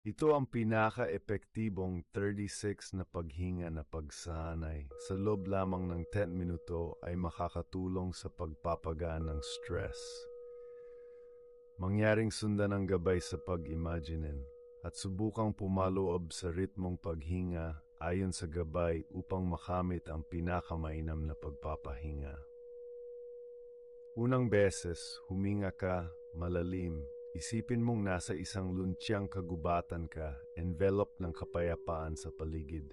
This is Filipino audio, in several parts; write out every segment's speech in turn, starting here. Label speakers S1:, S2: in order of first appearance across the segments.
S1: Ito ang pinaka-epektibong 36 na paghinga na pagsanay. Sa loob lamang ng 10 minuto ay makakatulong sa pagpapagaan ng stress. Mangyaring sundan ang gabay sa pag-imaginin at subukang pumaloob sa ritmong paghinga ayon sa gabay upang makamit ang pinakamainam na pagpapahinga. Unang beses, huminga ka malalim. Isipin mong nasa isang luntiyang kagubatan ka, envelop ng kapayapaan sa paligid.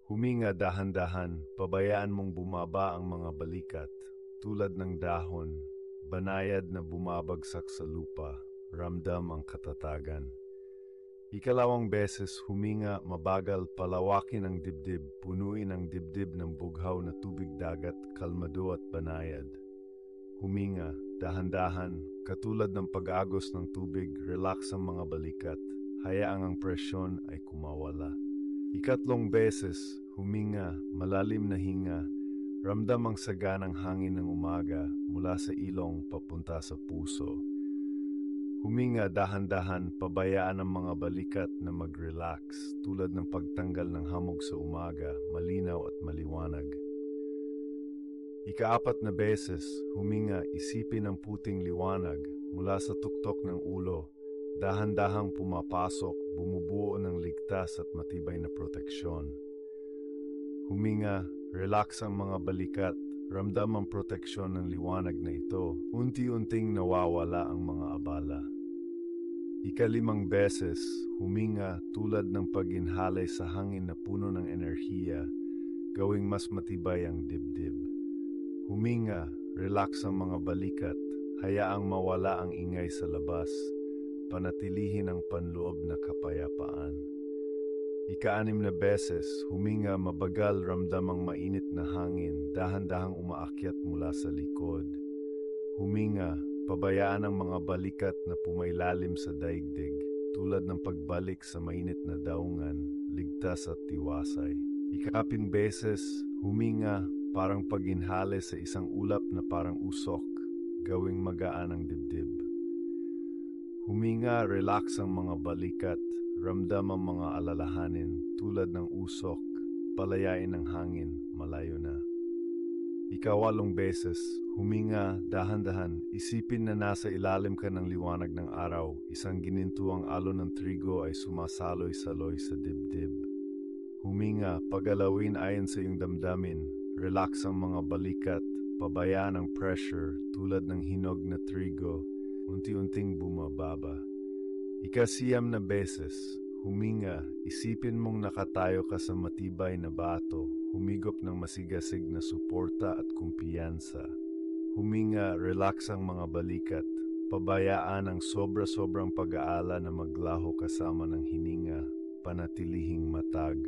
S1: Huminga dahan-dahan, pabayaan mong bumaba ang mga balikat, tulad ng dahon, banayad na bumabagsak sa lupa, ramdam ang katatagan. Ikalawang beses, huminga mabagal, palawakin ang dibdib, punuin ang dibdib ng bughaw na tubig dagat, kalmado at banayad. Huminga, dahan-dahan, katulad ng pag-agos ng tubig, relax ang mga balikat, hayaang ang presyon ay kumawala. Ikatlong beses, huminga, malalim na hinga, ramdam ang saganang hangin ng umaga mula sa ilong papunta sa puso. Huminga dahan-dahan, pabayaan ang mga balikat na mag-relax, tulad ng pagtanggal ng hamog sa umaga, malinaw at maliwanag. Ikaapat na beses, huminga, isipin ang puting liwanag mula sa tuktok ng ulo, dahan-dahang pumapasok, bumubuo ng ligtas at matibay na proteksyon. Huminga, relax ang mga balikat, ramdam ang proteksyon ng liwanag na ito, unti-unting nawawala ang mga abala. Ikalimang beses, huminga tulad ng pag-inhalay sa hangin na puno ng enerhiya, gawing mas matibay ang dibdib. Huminga, relax ang mga balikat, hayaang mawala ang ingay sa labas, panatilihin ang panloob na kapayapaan. Ika-6 na beses, huminga mabagal, ramdam ang mainit na hangin, dahan-dahang umaakyat mula sa likod. Huminga, pabayaan ang mga balikat na pumailalim sa daigdig, tulad ng pagbalik sa mainit na daungan, ligtas at tiwasay. Ika-7 beses, huminga, parang pag-inhale sa isang ulap na parang usok, gawing magaan ang dibdib. Huminga, relax ang mga balikat, ramdam ang mga alalahanin tulad ng usok, palayain ng hangin, malayo na. Ika-8 beses, huminga, dahan-dahan, isipin na nasa ilalim ka ng liwanag ng araw, isang ginintuang alon ng trigo ay sumasaloy-saloy sa dibdib. Huminga, pagalawin ayon sa iyong damdamin, relax ang mga balikat, pabayaan ang pressure tulad ng hinog na trigo, unti-unting bumababa. Ika-9 na beses, huminga, isipin mong nakatayo ka sa matibay na bato, humigop ng masigasig na suporta at kumpiyansa. Huminga, relax ang mga balikat, pabayaan ang sobra-sobrang pag-aala na maglaho kasama ng hininga, panatilihing matag.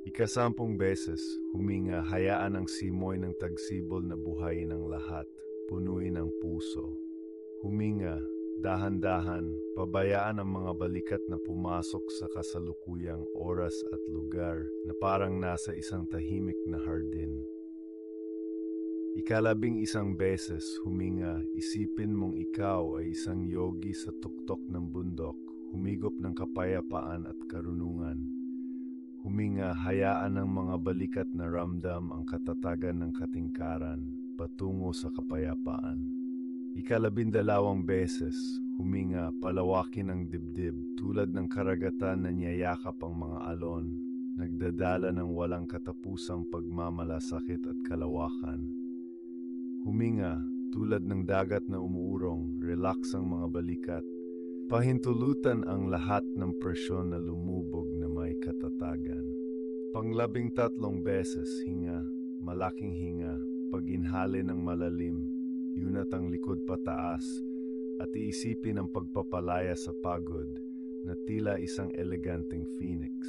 S1: Ika-10 beses, huminga, hayaan ang simoy ng tagsibol na buhayin ang lahat, punuin ang puso. Huminga, dahan-dahan, pabayaan ang mga balikat na pumasok sa kasalukuyang oras at lugar na parang nasa isang tahimik na hardin. Ika-11 beses, huminga, isipin mong ikaw ay isang yogi sa tuktok ng bundok, humigop ng kapayapaan at karunungan. Huminga, hayaan ng mga balikat na ramdam ang katatagan ng katingkaran patungo sa kapayapaan. Ika-12 beses, huminga, palawakin ang dibdib tulad ng karagatan na niyayakap ang mga alon, nagdadala ng walang katapusang pagmamalasakit at kalawakan. Huminga, tulad ng dagat na umuurong, relax ang mga balikat, pahintulutan ang lahat ng presyon na lumubog na may katatagan. Pang-13 beses, hinga, malaking hinga, pag-inhale ng malalim, yunat ang likod pataas, at iisipin ang pagpapalaya sa pagod na tila isang eleganteng phoenix.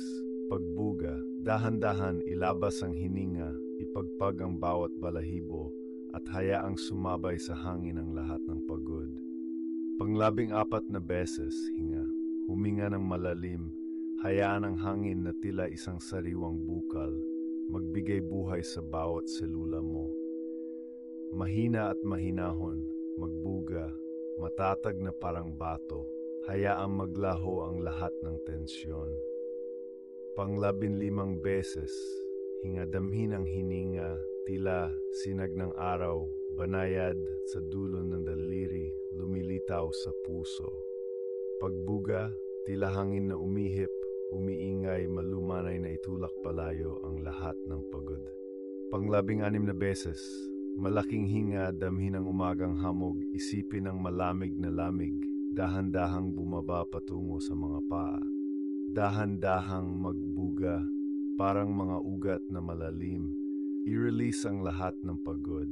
S1: Pagbuga, dahan-dahan ilabas ang hininga, ipagpag ang bawat balahibo, at hayaang sumabay sa hangin ang lahat ng pagod. Pang-14 na beses, hinga, huminga ng malalim, hayaan ang hangin na tila isang sariwang bukal, magbigay buhay sa bawat selula mo. Mahina at mahinahon, magbuga, matatag na parang bato, hayaang maglaho ang lahat ng tensyon. Pang-15 beses, hinga damhin ang hininga, tila sinag ng araw, banayad sa dulo ng daliri, lumilitaw sa puso. Pagbuga, tila hangin na umihip, umiingay, malumanay na itulak palayo ang lahat ng pagod. Pang-16 na beses, malaking hinga, damhin ang umagang hamog, isipin ang malamig na lamig, dahan-dahang bumaba patungo sa mga paa. Dahan-dahang magbuga, parang mga ugat na malalim, i-release ang lahat ng pagod.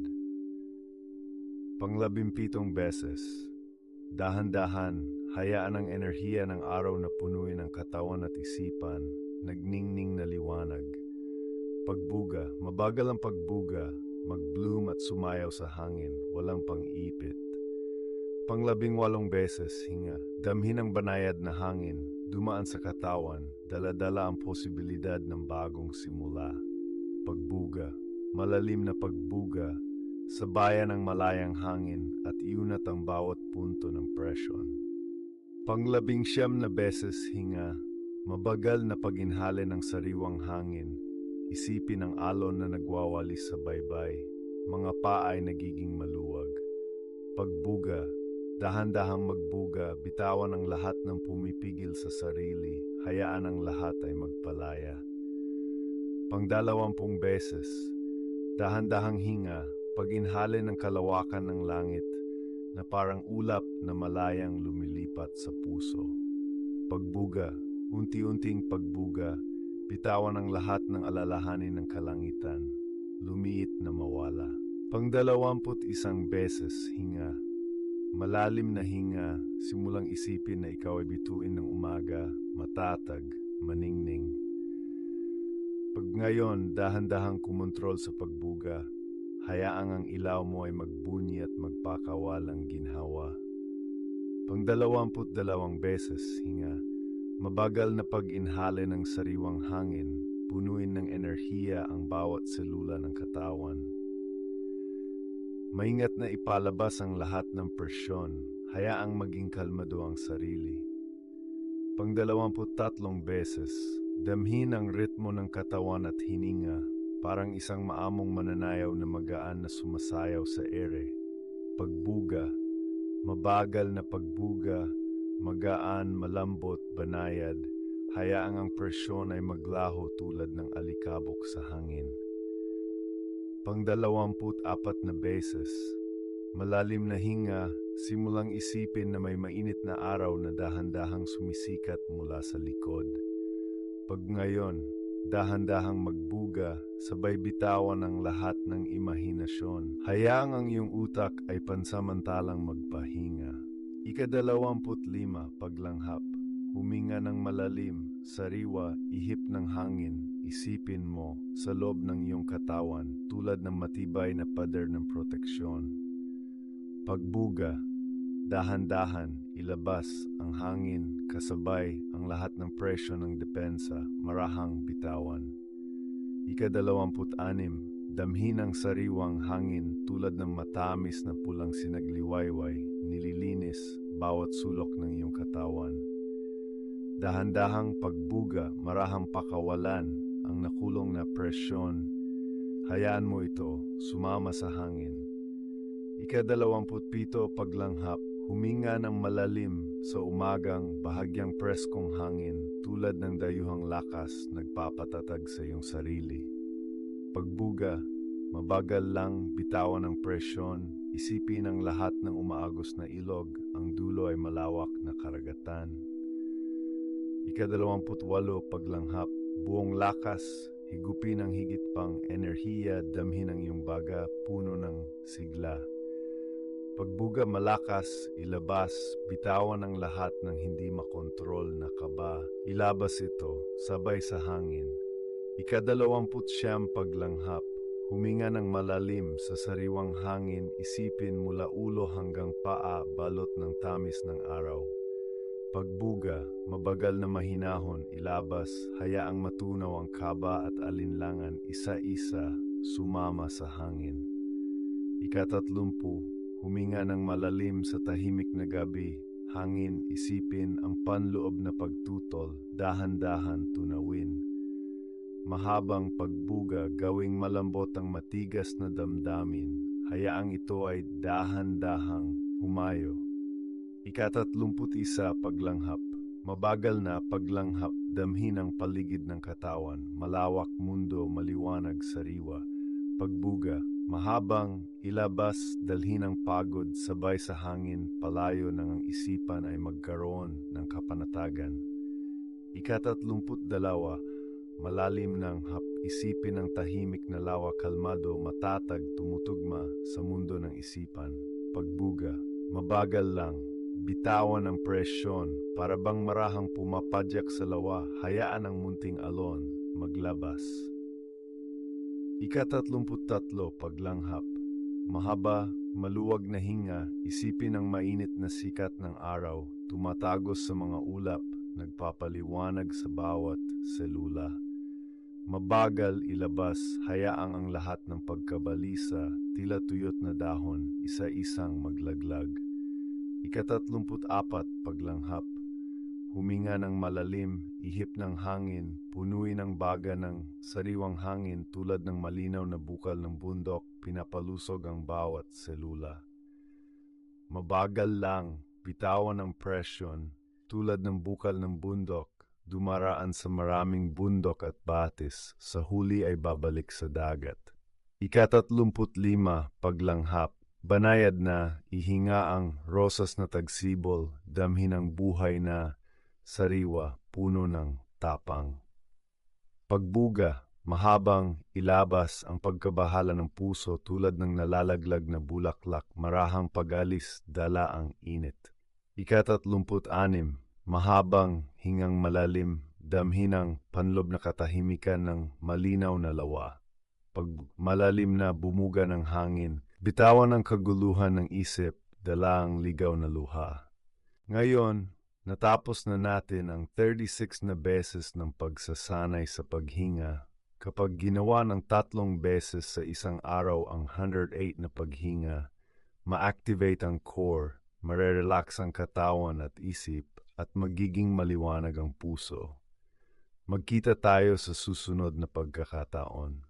S1: Pang-17 beses, dahan-dahan, hayaan ang enerhiya ng araw na punuin ang katawan at isipan, nagningning na liwanag. Pagbuga, mabagal ang pagbuga, mag-bloom at sumayaw sa hangin, walang pang-ipit. Pang-18 beses, hinga, damhin ang banayad na hangin, dumaan sa katawan, dala-dala ang posibilidad ng bagong simula. Pagbuga, malalim na pagbuga, sabayan ng malayang hangin at iunat ang bawat punto ng presyon. Pang-19 na beses, hinga, mabagal na pag-inhale ng sariwang hangin, isipin ang alon na nagwawalis sa baybay, mga paa ay nagiging maluwag. Pagbuga, dahan-dahang magbuga, bitawan ang lahat ng pumipigil sa sarili, hayaan ang lahat ay magpalaya. Pang-20 beses, dahan-dahang hinga, pag-inhale ng kalawakan ng langit na parang ulap na malayang lumilipat sa puso. Pagbuga, unti-unting pagbuga, bitawan ang lahat ng alalahanin ng kalangitan, lumiit na mawala. Pang-21 beses, hinga, malalim na hinga, simulang isipin na ikaw ay bituin ng umaga, matatag, maningning. Pag ngayon, dahan-dahang kumontrol sa pagbuga, hayaang ang ilaw mo ay magbunyi at magpakawalang ginhawa. Pang-22 beses, hinga, mabagal na pag-inhale ng sariwang hangin, punuin ng enerhiya ang bawat selula ng katawan. Maingat na ipalabas ang lahat ng presyon, hayaang maging kalmado ang sarili. Pang-23 beses, damhin ang ritmo ng katawan at hininga, parang isang maamong mananayaw na magaan na sumasayaw sa ere. Pagbuga, mabagal na pagbuga, magaan, malambot, banayad, hayaang ang presyon ay maglaho tulad ng alikabok sa hangin. Pang-24 na beses, malalim na hinga, simulang isipin na may mainit na araw na dahan-dahang sumisikat mula sa likod. Pag ngayon, dahan-dahang magbuga, sabay bitawan ang lahat ng imahinasyon. Hayaang ang iyong utak ay pansamantalang magpahinga. Ika-25, paglanghap. Huminga ng malalim, sariwa, ihip ng hangin. Isipin mo sa loob ng iyong katawan tulad ng matibay na pader ng proteksyon. Pagbuga, dahan-dahan, ilabas ang hangin, kasabay ang lahat ng presyo ng depensa, marahang bitawan. Ika-26, damhin ang sariwang hangin tulad ng matamis na pulang sinagliwayway, nililinis bawat sulok ng iyong katawan. Dahan-dahang pagbuga, marahang pakawalan ang nakulong na presyon, hayaan mo ito sumama sa hangin. Ika-27, paglanghap, huminga ng malalim sa umagang bahagyang preskong hangin tulad ng dayuhang lakas nagpapatatag sa iyong sarili. Pagbuga, mabagal lang, bitawan ang presyon, isipin ang lahat ng umaagos na ilog, ang dulo ay malawak na karagatan. Ika-28, paglanghap, buong lakas, higupin ang higit pang enerhiya, damhin ang iyong baga, puno ng sigla. Pagbuga, malakas, ilabas, bitawan ang lahat ng hindi makontrol na kaba, ilabas ito, sabay sa hangin. Ika-29, paglanghap, huminga ng malalim sa sariwang hangin, isipin mula ulo hanggang paa, balot ng tamis ng araw. Pagbuga, mabagal na mahinahon, ilabas, hayaang matunaw ang kaba at alinlangan, isa-isa, sumama sa hangin. Ika-30, huminga ng malalim sa tahimik na gabi, hangin, isipin ang panloob na pagtutol, dahan-dahan tunawin. Mahabang pagbuga, gawing malambot ang matigas na damdamin, hayaang ito ay dahan-dahang humayo. 31, paglanghap. Mabagal na paglanghap, damhin ang paligid ng katawan, malawak mundo, maliwanag sariwa. Pagbuga, mahabang ilabas, dalhin ang pagod, sabay sa hangin, palayo ng ang isipan ay magkaroon ng kapanatagan. 32, malalim ng hap, isipin ang tahimik na lawa, kalmado, matatag, tumutugma sa mundo ng isipan. Pagbuga, mabagal lang, bitawan ang presyon, para bang marahang pumapadyak sa lawa, hayaan ang munting alon, maglabas. 33, paglanghap. Mahaba, maluwag na hinga, isipin ang mainit na sikat ng araw, tumatagos sa mga ulap, nagpapaliwanag sa bawat selula. Mabagal ilabas, hayaang ang lahat ng pagkabalisa, tila tuyot na dahon, isa-isang maglaglag. 34, paglanghap. Huminga ng malalim, ihip ng hangin, punuin ang baga ng sariwang hangin tulad ng malinaw na bukal ng bundok, pinapalusog ang bawat selula. Mabagal lang, bitawan ang presyon, tulad ng bukal ng bundok, dumaraan sa maraming bundok at batis, sa huli ay babalik sa dagat. 35, paglanghap. Banayad na, ihinga ang rosas na tagsibol, damhin ang buhay na sariwa, puno ng tapang. Pagbuga, mahabang ilabas ang pagkabahala ng puso tulad ng nalalaglag na bulaklak, marahang pag-alis, dala ang init. 36, mahabang hingang malalim, damhin ang panlob na katahimikan ng malinaw na lawa. Pag malalim na bumuga ng hangin, bitawan ang kaguluhan ng isip, dala ang ligaw na luha. Ngayon, natapos na natin ang 36 na beses ng pagsasanay sa paghinga. Kapag ginawa ng 3 beses sa isang araw ang 108 na paghinga, ma-activate ang core, marerelax ang katawan at isip, at magiging maliwanag ang puso. Magkita tayo sa susunod na pagkakataon.